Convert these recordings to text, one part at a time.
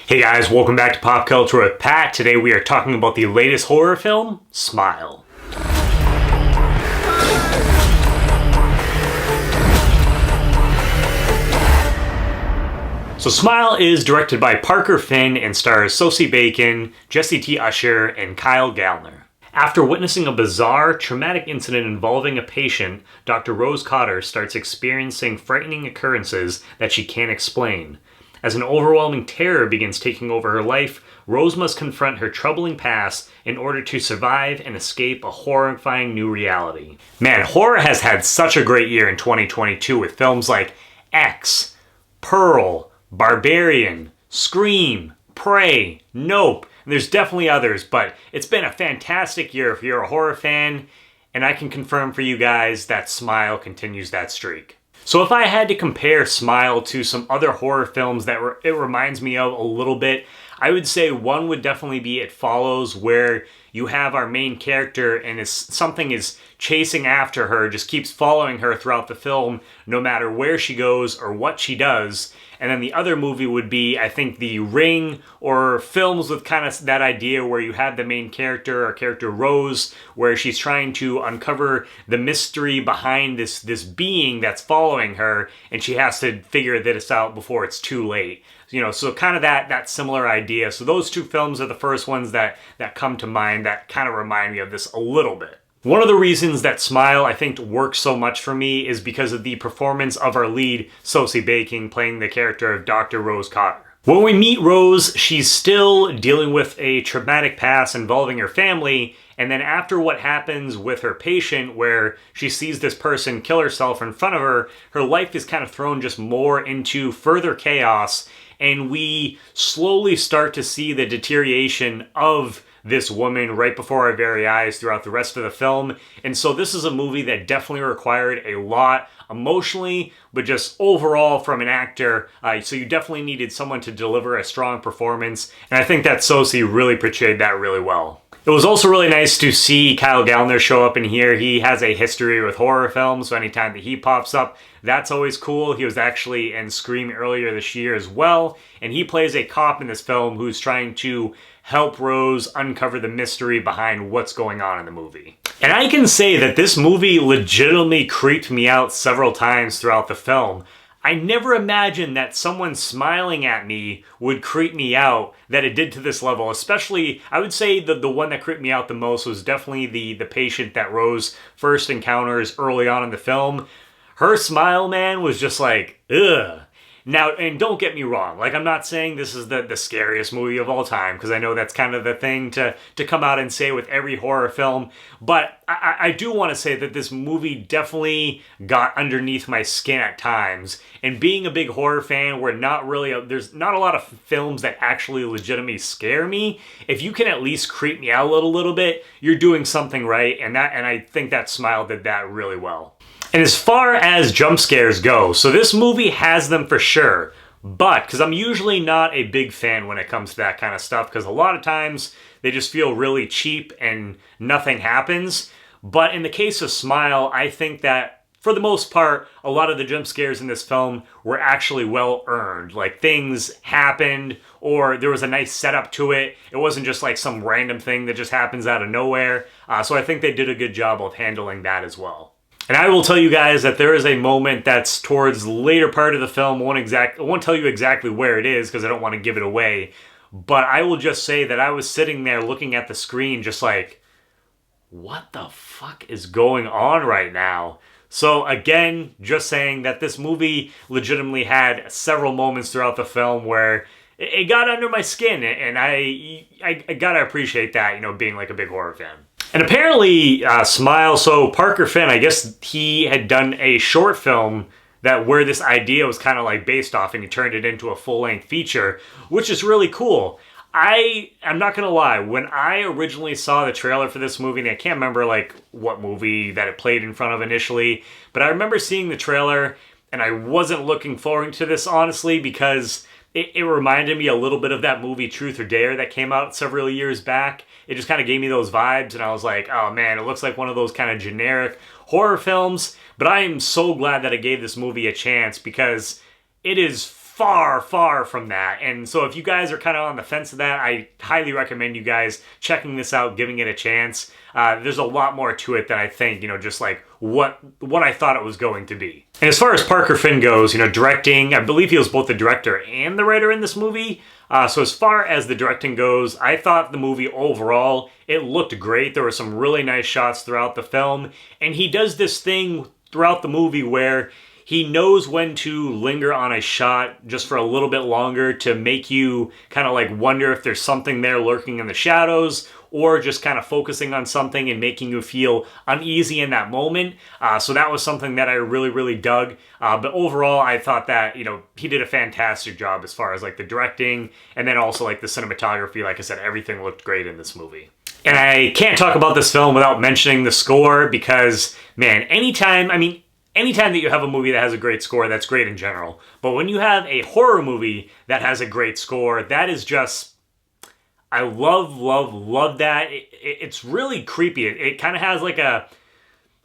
Hey guys, welcome back to Pop Culture with Pat. Today we are talking about the latest horror film, Smile. So Smile is directed by Parker Finn and stars Sosie Bacon, Jessie T. Usher, and Kyle Gallner. After witnessing a bizarre, traumatic incident involving a patient, Dr. Rose Cotter starts experiencing frightening occurrences that she can't explain. As an overwhelming terror begins taking over her life, Rose must confront her troubling past in order to survive and escape a horrifying new reality. Man, horror has had such a great year in 2022 with films like X, Pearl, Barbarian, Scream, Prey, Nope, and there's definitely others, but it's been a fantastic year if you're a horror fan, and I can confirm for you guys that Smile continues that streak. So if I had to compare Smile to some other horror films that it reminds me of a little bit, I would say one would definitely be It Follows, where you have our main character and something is chasing after her, just keeps following her throughout the film, no matter where she goes or what she does. And then the other movie would be, I think, The Ring, or films with kind of that idea where you have the main character, our character Rose, where she's trying to uncover the mystery behind this being that's following her, and she has to figure this out before it's too late. You know, so kind of that similar idea. So those two films are the first ones that come to mind that kind of remind me of this a little bit. One of the reasons that Smile, I think, works so much for me is because of the performance of our lead, Sosie Bacon, playing the character of Dr. Rose Cotter. When we meet Rose, she's still dealing with a traumatic past involving her family, and then after what happens with her patient, where she sees this person kill herself in front of her, her life is kind of thrown just more into further chaos, and we slowly start to see the deterioration of this woman right before our very eyes throughout the rest of the film. And so this is a movie that definitely required a lot emotionally, but just overall from an actor. So you definitely needed someone to deliver a strong performance. And I think that Sosie really portrayed that really well. It was also really nice to see Kyle Gallner show up in here. He has a history with horror films, so anytime that he pops up, that's always cool. He was actually in Scream earlier this year as well, and he plays a cop in this film who's trying to help Rose uncover the mystery behind what's going on in the movie. And I can say that this movie legitimately creeped me out several times throughout the film. I never imagined that someone smiling at me would creep me out that it did to this level. Especially, I would say the one that creeped me out the most was definitely the patient that Rose first encounters early on in the film. Her smile, man, was just like, ugh. Now, and don't get me wrong, like I'm not saying this is the scariest movie of all time, because I know that's kind of the thing to come out and say with every horror film, but I do want to say that this movie definitely got underneath my skin at times, and being a big horror fan where there's not a lot of films that actually legitimately scare me, if you can at least creep me out a little bit, you're doing something right, and I think that Smile did that really well. And as far as jump scares go, so this movie has them for sure, but because I'm usually not a big fan when it comes to that kind of stuff, because a lot of times they just feel really cheap and nothing happens. But in the case of Smile, I think that for the most part, a lot of the jump scares in this film were actually well earned. Like things happened, or there was a nice setup to it. It wasn't just like some random thing that just happens out of nowhere. So I think they did a good job of handling that as well. And I will tell you guys that there is a moment that's towards the later part of the film. I won't tell you exactly where it is because I don't want to give it away. But I will just say that I was sitting there looking at the screen just like, what the fuck is going on right now? So again, just saying that this movie legitimately had several moments throughout the film where it got under my skin. And I gotta appreciate that, you know, being like a big horror fan. And apparently, Smile, so Parker Finn, I guess he had done a short film where this idea was kind of like based off, and he turned it into a full-length feature, which is really cool. I'm not gonna lie, when I originally saw the trailer for this movie, and I can't remember like what movie that it played in front of initially, but I remember seeing the trailer, and I wasn't looking forward to this, honestly, because it reminded me a little bit of that movie Truth or Dare that came out several years back. It just kind of gave me those vibes, and I was like, oh man, it looks like one of those kind of generic horror films, but I am so glad that I gave this movie a chance because it is far, far from that. And so if you guys are kind of on the fence of that, I highly recommend you guys checking this out, giving it a chance. There's a lot more to it than I think, just like what I thought it was going to be. And as far as Parker Finn goes, directing, I believe he was both the director and the writer in this movie. So as far as the directing goes, I thought the movie overall, it looked great. There were some really nice shots throughout the film. And he does this thing throughout the movie where he knows when to linger on a shot just for a little bit longer to make you kind of like wonder if there's something there lurking in the shadows, or just kind of focusing on something and making you feel uneasy in that moment. So that was something that I really, really dug. But overall, I thought that, he did a fantastic job as far as like the directing, and then also like the cinematography. Like I said, everything looked great in this movie. And I can't talk about this film without mentioning the score because, man, anytime that you have a movie that has a great score, that's great in general. But when you have a horror movie that has a great score, that is just, I love that. It's really creepy. It kind of has like a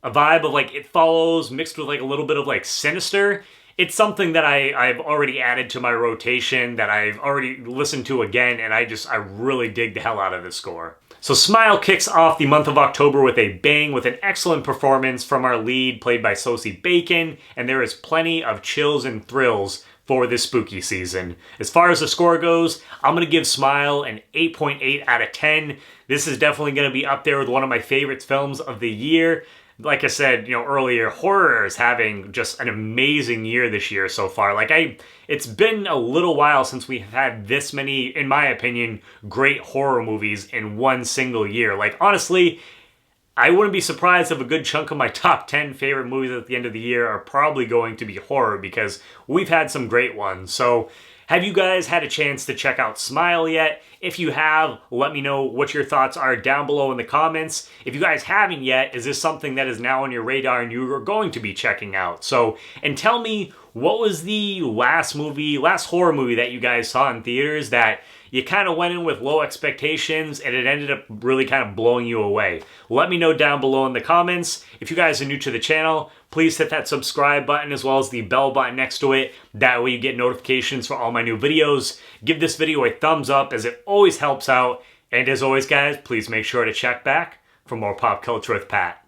vibe of like It Follows mixed with like a little bit of like Sinister. It's something that I've already added to my rotation, that I've already listened to again, and I really dig the hell out of this score. So Smile kicks off the month of October with a bang, with an excellent performance from our lead, played by Sosie Bacon, and there is plenty of chills and thrills for this spooky season. As far as the score goes, I'm going to give Smile an 8.8 out of 10. This is definitely going to be up there with one of my favorite films of the year. Like I said, earlier, horror is having just an amazing year this year so far. It's been a little while since we've had this many, in my opinion, great horror movies in one single year. Like, honestly, I wouldn't be surprised if a good chunk of my top 10 favorite movies at the end of the year are probably going to be horror, because we've had some great ones. So, have you guys had a chance to check out Smile yet? If you have, let me know what your thoughts are down below in the comments. If you guys haven't yet, is this something that is now on your radar and you are going to be checking out? So, and tell me, what was the last horror movie that you guys saw in theaters that you kind of went in with low expectations and it ended up really kind of blowing you away? Let me know down below in the comments. If you guys are new to the channel, please hit that subscribe button as well as the bell button next to it. That way you get notifications for all my new videos. Give this video a thumbs up, as it always helps out. And as always, guys, please make sure to check back for more Pop Culture with Pat.